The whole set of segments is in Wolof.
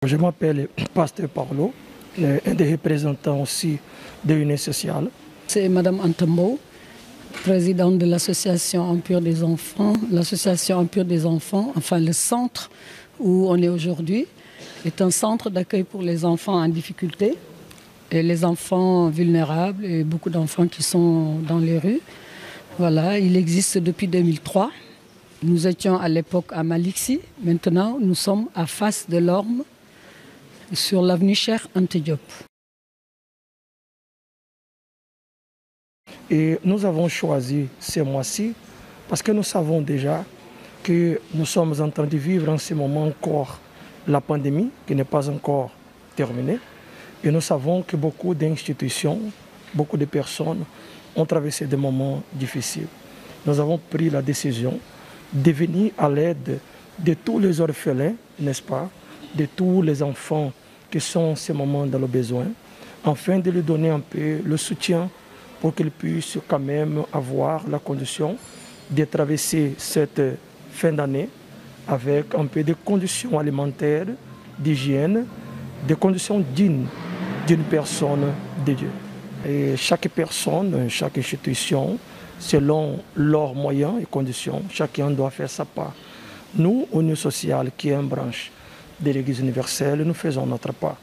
Je m'appelle Pasteur Parlo, un des représentants aussi de l'Union sociale. C'est Madame Antambo, présidente de l'association Empire des enfants. L'association Empire des enfants, enfin le centre où on est aujourd'hui, est un centre d'accueil pour les enfants en difficulté et les enfants vulnérables et beaucoup d'enfants qui sont dans les rues. Voilà, il existe depuis 2003. Nous étions à l'époque à Malixi. Maintenant, nous sommes à Face de l'Orme, sur l'avenue Cheikh Anta Diop. Et nous avons choisi ce mois-ci parce que nous savons déjà que nous sommes en train de vivre en ce moment encore la pandémie qui n'est pas encore terminée. Et nous savons que beaucoup d'institutions, beaucoup de personnes ont traversé des moments difficiles. Nous avons pris la décision de venir à l'aide de tous les orphelins, n'est-ce pas, de tous les enfants qui sont en ce moment dans le besoin, afin de leur donner un peu le soutien pour qu'ils puissent quand même avoir la condition de traverser cette fin d'année avec un peu de conditions alimentaires, d'hygiène, des conditions dignes d'une personne de Dieu. Et chaque personne, chaque institution, selon leurs moyens et conditions, chacun doit faire sa part. Nous, Union sociale, qui est une branche de l'Église universelle, nous faisons notre part.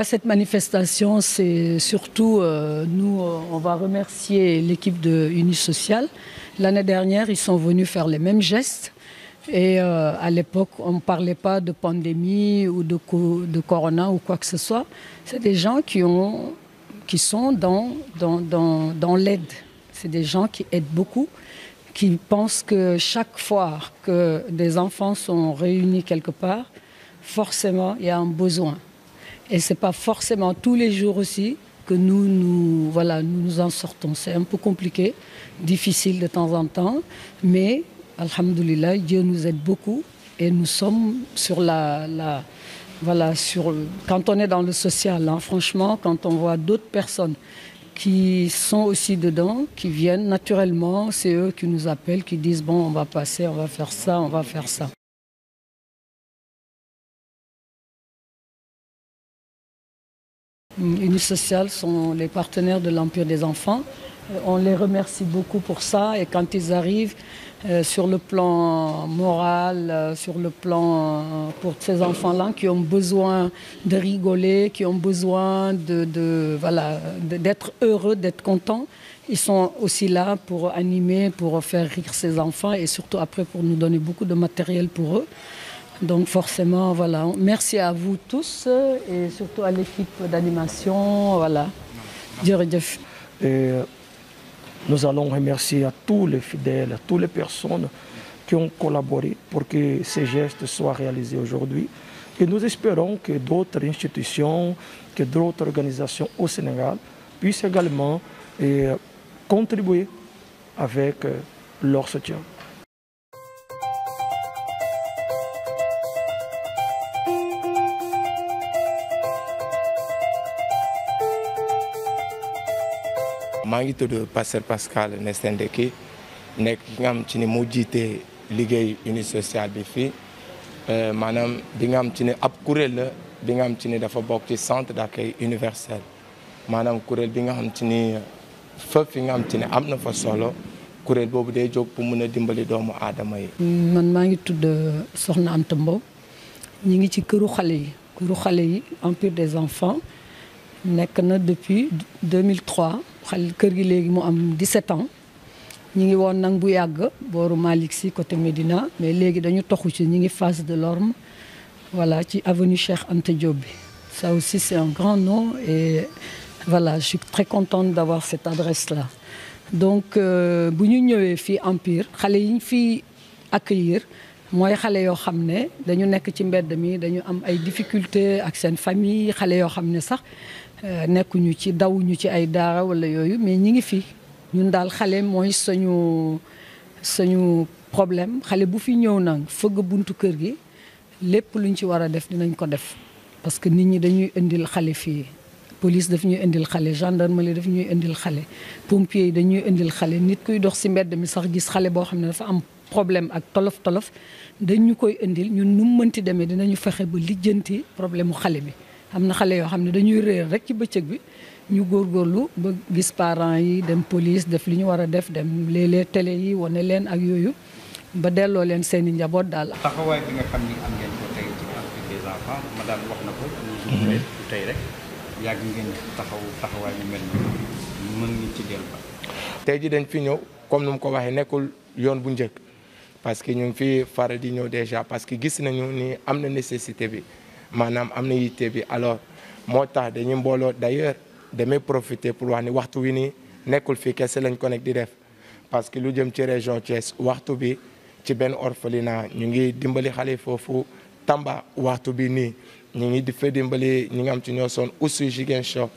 Cette manifestation, c'est surtout, on va remercier l'équipe de Union sociale. L'année dernière, ils sont venus faire les mêmes gestes. Et à l'époque, on ne parlait pas de pandémie ou de corona ou quoi que ce soit. C'est des gens qui sont dans l'aide. C'est des gens qui aident beaucoup, qui pensent que chaque fois que des enfants sont réunis quelque part, forcément, il y a un besoin. Et ce n'est pas forcément tous les jours aussi que nous en sortons. C'est un peu compliqué, difficile de temps en temps, mais alhamdoulilah, Dieu nous aide beaucoup et nous sommes sur quand on est dans le social, hein, franchement, quand on voit d'autres personnes qui sont aussi dedans, qui viennent naturellement, c'est eux qui nous appellent, qui disent bon, on va passer, on va faire ça, on va faire ça. Union sociale sont les partenaires de l'Empire des enfants. On les remercie beaucoup pour ça et quand ils arrivent sur le plan moral, sur le plan pour ces enfants-là qui ont besoin de rigoler, qui ont besoin d'être heureux, d'être contents, ils sont aussi là pour animer, pour faire rire ces enfants et surtout après pour nous donner beaucoup de matériel pour eux. Donc forcément, voilà, merci à vous tous et surtout à l'équipe d'animation, voilà. Et nous allons remercier à tous les fidèles, à toutes les personnes qui ont collaboré pour que ces gestes soient réalisés aujourd'hui. Et nous espérons que d'autres institutions, que d'autres organisations au Sénégal puissent également contribuer avec leur soutien. maa ngi tudd Pasteur Pascal Nestendeki nekk ki nga xam ci ne moo jiite liggéey Union sociale bi fii maanaam bi nga xam ci ne ab kuréel la bi nga xam ci ne dafa bokk ci centre d'accueil universel maanaam kuréel bi nga xam ci ni fépp fi nga xam ci ne am na fa solo kuréel boobu day jóg pour mën a dimbali doomu aadama yi. man maa ngi tudd Soxna Anta Mbow ñi ngi ci këru xale yi Empire des enfants nekk na depuis 2003. kër gi léegi mu am 17 ans ñi ngi woon nag bu yàgg booru Malick Sy côté Médina mais léegi dañu toxu ci ñi ngi Face de l'Orme voilà ci avenue Cheikh Anta Diop bi ça aussi c'est un grand nom et voilà je suis très contente d'avoir cette adresse là donc bu ñu ñëwee fii Empire xale yi ñu fi accueillir mooy xale yoo xam ne dañu nekk ci mbedd mi dañu am ay difficultés ak seen famille xale yoo xam ne sax nekkuñu ci dawuñu ci ay daara wala yooyu mais ñi ngi fi ñun daal xale mooy suñu problème xale bu fi ñëw nag fëgg buntu kër gi lépp luñ ci war a def dinañ ko def parce que nit ñi dañuy indil xale fii police daf ñuy indil xale gendarmerie daf ñuy indil xale pompier yi dañuy indil xale nit kuy dox ci mbedd mi sax gis xale boo xam ne dafa am problème ak tolof-tolof dañu koy indil ñun nu mu mënti demee dinañu fexe ba lijjanti problème mu xale bi. am na xale yoo xam ne dañuy réer rek ci bëccëg bi ñu góorgóorlu ba gis parents yi dem police def li ñu war a def dem léeg-léeg télé yi wane leen ak yooyu ba delloo leen seen i njaboot daal. taxawaay bi nga xam ni am ngeen ko tey ci Afrique des enfants madame wax na ko. ñu tey rek yàgg ngeen taxawaay bu mel noonu mën ngi ci dellu. tey ji dañ fi ñëw comme nu mu ko waxee nekkul yoon bu njëkk parce que ñu ngi fi faral di ñëw déjà parce que gis nañu ni am na nécessité bi maanaam am na yitte bi alors moo tax dañuy mbooloo d'ailleurs damay profiter pour wax ni waxtu wi nii nekkul fii kese lañ ko nekk di def parce que lu jëm ci région Thiès waxtu bi ci benn orphelinat ñu ngi dimbali xale foofu Tamba waxtu bi nii ñu ngi di fa dimbali ñi nga am ci ñoo son aussi Ziguinchor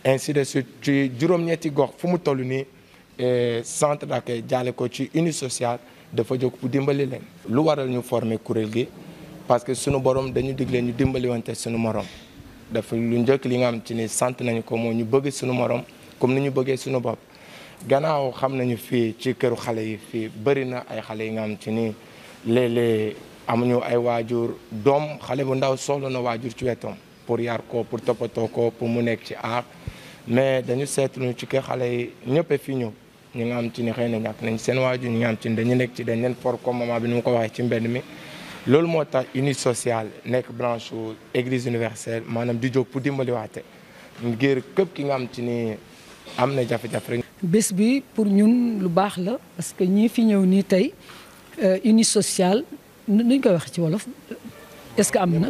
ainsi de suite ci juróom-ñetti gox fu mu toll nii centre d'accueil jaale ko ci uni sociale dafa jóg pour dimbali leen. lu waral ñu former kuréel gi parce que sunu borom dañu digle ñu dimbali wante sunu morom dafa lu njëkk li nga am ci ni sant nañu ko moo ñu bëgg sunu morom comme ni ñu bëggee sunu bopp. gannaaw xam nañu fii ci këru xale yi fii bëri na ay xale yi nga am ci ni léeg-léeg amuñu ay waajur doom xale bu ndaw soxla na waajur ci wetam pour yar ko pour toppatoo ko pour mu nekk ci aar mais dañu seetlu ci kër xale yi ñëpp a fi ñëw ñi nga am ci ni xëy na ñàkk nañ seen waajur ñi nga am ci ni dañu nekk ci dañ leen for comme maman bi ni mu ko waxee ci mbedd mi. loolu moo tax uni sociale nekk branche église universelle maanaam di jóg pour dimbali waate ngir képp ki nga am ci ni am na jafe-jafe rek. bés bi pour ñun lu baax la parce que ñii fi ñëw nii tey uni sociale nuñ koy wax ci wolof est-ce que am na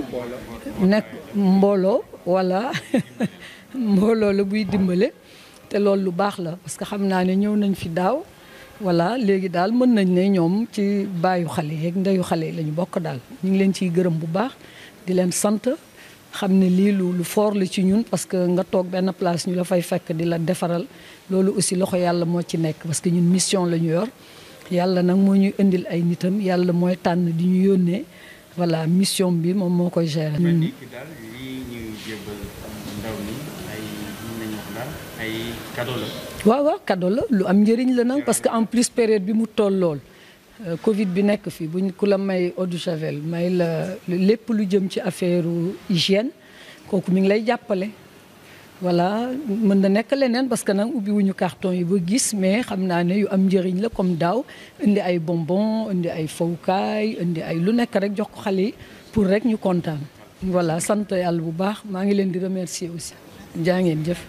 nekk mbooloo wala mbooloo la buy dimbale te loolu lu baax la parce que xam naa ne ñëw nañ fi daaw voilà léegi daal mën nañ ne ñoom ci baayu xale yeeg ndeyu xale yi la ñu bokk daal ñu ngi leen ciy gërëm bu baax di leen sant xam ne lii lu fort la ci ñun parce que nga toog benn place ñu la fay fekk di la defaral loolu aussi loxo yàlla moo ci nekk parce que ñun mission la ñu yor yàlla nag moo ñuy indil ay nitam yàlla mooy tànn di ñu yónnee voilà mission bi moom moo koy gérer. daal lii ñuy jébbal ndaw ñi ay nañu wax daal ay cadeau la. waaw cadeau la lu am njëriñ la nag parce que en plus période bi mu toll lool Covid bi nekk fi buñ ku la may eau de javel may la lépp lu jëm ci affaire hygiène kooku mi ngi lay jàppale. voilà mën na nekk leneen parce que nag ubbi wuñu carton yi ba gis mais xam naa ne yu am njëriñ la comme daaw indi ay bonbon indi ay fowukaay indi ay lu nekk rek jox ko xale yi pour rek ñu kontaan. voilà sant yàlla bu baax maa ngi leen di remercier aussi jaa ngeen jëf.